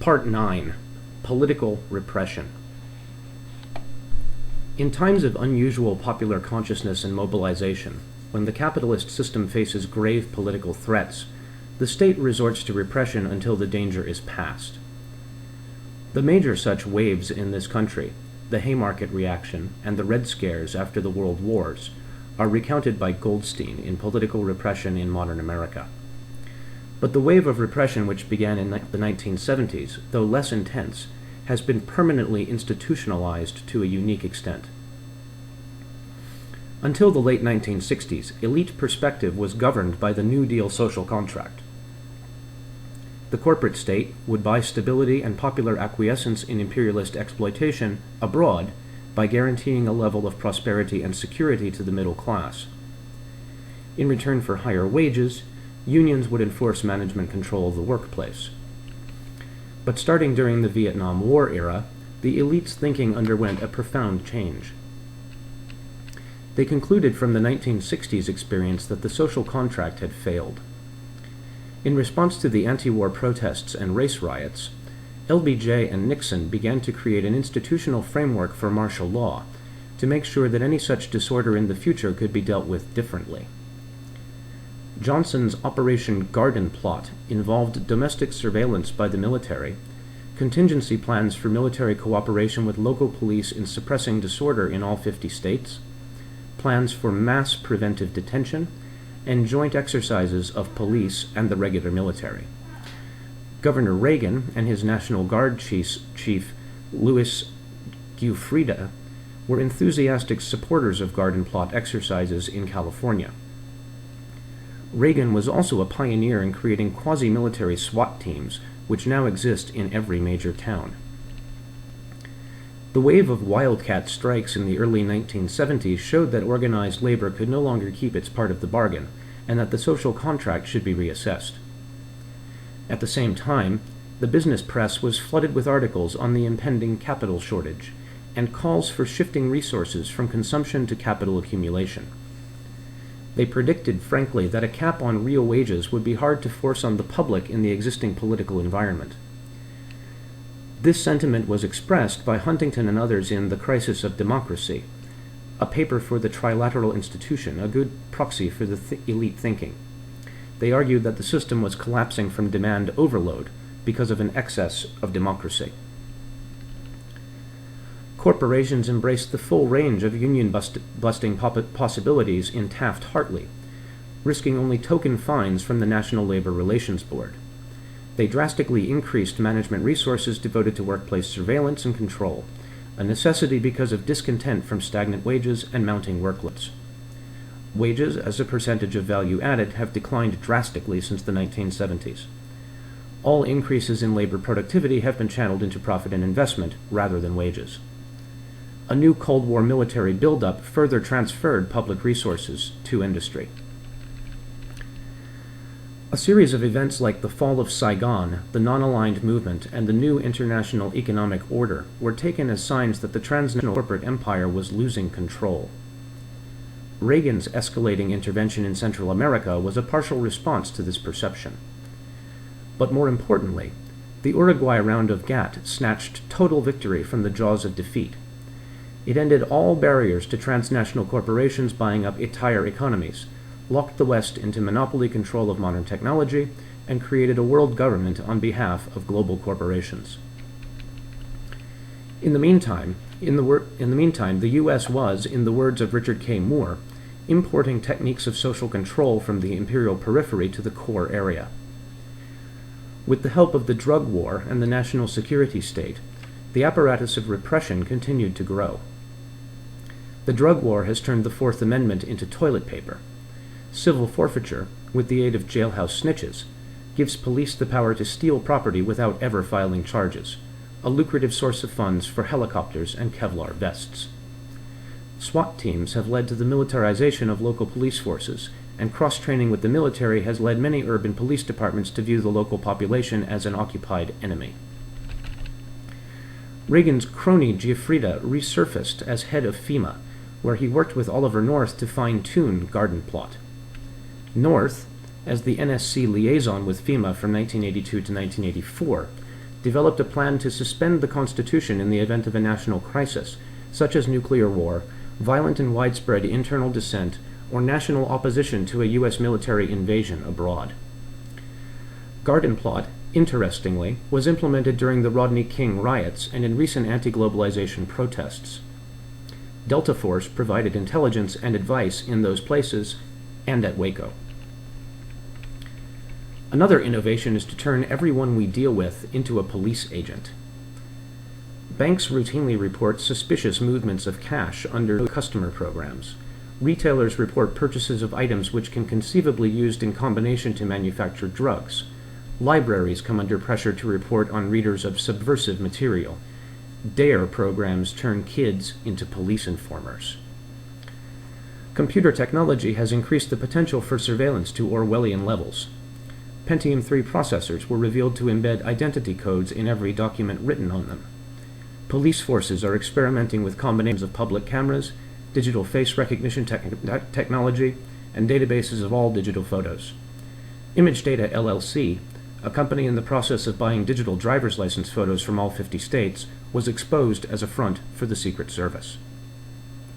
Part 9. Political Repression. In times of unusual popular consciousness and mobilization, when the capitalist system faces grave political threats, the state resorts to repression until the danger is past. The major such waves in this country, the Haymarket reaction and the Red Scares after the World Wars, are recounted by Goldstein in Political Repression in Modern America. But the wave of repression which began in the 1970s, though less intense, has been permanently institutionalized to a unique extent. Until the late 1960s, elite perspective was governed by the New Deal social contract. The corporate state would buy stability and popular acquiescence in imperialist exploitation abroad by guaranteeing a level of prosperity and security to the middle class. In return for higher wages, unions would enforce management control of the workplace. But starting during the Vietnam War era, the elite's thinking underwent a profound change. They concluded from the 1960s experience that the social contract had failed. In response to the anti-war protests and race riots, LBJ and Nixon began to create an institutional framework for martial law to make sure that any such disorder in the future could be dealt with differently. Johnson's Operation Garden Plot involved domestic surveillance by the military, contingency plans for military cooperation with local police in suppressing disorder in all 50 states, plans for mass preventive detention, and joint exercises of police and the regular military. Governor Reagan and his National Guard chief Louis Giuffrida were enthusiastic supporters of Garden Plot exercises in California. Reagan was also a pioneer in creating quasi-military SWAT teams, which now exist in every major town. The wave of wildcat strikes in the early 1970s showed that organized labor could no longer keep its part of the bargain, and that the social contract should be reassessed. At the same time, the business press was flooded with articles on the impending capital shortage, and calls for shifting resources from consumption to capital accumulation. They predicted, frankly, that a cap on real wages would be hard to force on the public in the existing political environment. This sentiment was expressed by Huntington and others in The Crisis of Democracy, a paper for the Trilateral Institution, a good proxy for the elite thinking. They argued that the system was collapsing from demand overload because of an excess of democracy. Corporations embraced the full range of union-busting possibilities in Taft-Hartley, risking only token fines from the National Labor Relations Board. They drastically increased management resources devoted to workplace surveillance and control, a necessity because of discontent from stagnant wages and mounting workloads. Wages, as a percentage of value added, have declined drastically since the 1970s. All increases in labor productivity have been channeled into profit and investment rather than wages. A new Cold War military buildup further transferred public resources to industry. A series of events like the fall of Saigon, the non-aligned movement, and the new international economic order were taken as signs that the transnational corporate empire was losing control. Reagan's escalating intervention in Central America was a partial response to this perception. But more importantly, the Uruguay round of GATT snatched total victory from the jaws of defeat. It ended all barriers to transnational corporations buying up entire economies, locked the West into monopoly control of modern technology, and created a world government on behalf of global corporations. In the meantime, the U.S. was, in the words of Richard K. Moore, importing techniques of social control from the imperial periphery to the core area. With the help of the drug war and the national security state, the apparatus of repression continued to grow. The drug war has turned the Fourth Amendment into toilet paper. Civil forfeiture, with the aid of jailhouse snitches, gives police the power to steal property without ever filing charges, a lucrative source of funds for helicopters and Kevlar vests. SWAT teams have led to the militarization of local police forces, and cross-training with the military has led many urban police departments to view the local population as an occupied enemy. Reagan's crony Giuffrida resurfaced as head of FEMA, where he worked with Oliver North to fine-tune Garden Plot. North, as the NSC liaison with FEMA from 1982 to 1984, developed a plan to suspend the Constitution in the event of a national crisis, such as nuclear war, violent and widespread internal dissent, or national opposition to a U.S. military invasion abroad. Garden Plot, interestingly, was implemented during the Rodney King riots and in recent anti-globalization protests. Delta Force provided intelligence and advice in those places and at Waco. Another innovation is to turn everyone we deal with into a police agent. Banks routinely report suspicious movements of cash under customer programs. Retailers report purchases of items which can conceivably be used in combination to manufacture drugs. Libraries come under pressure to report on readers of subversive material. DARE programs turn kids into police informers. Computer technology has increased the potential for surveillance to Orwellian levels. Pentium 3 processors were revealed to embed identity codes in every document written on them. Police forces are experimenting with combinations of public cameras, digital face recognition technology, and databases of all digital photos. Image Data LLC, a company in the process of buying digital driver's license photos from all 50 states, was exposed as a front for the Secret Service.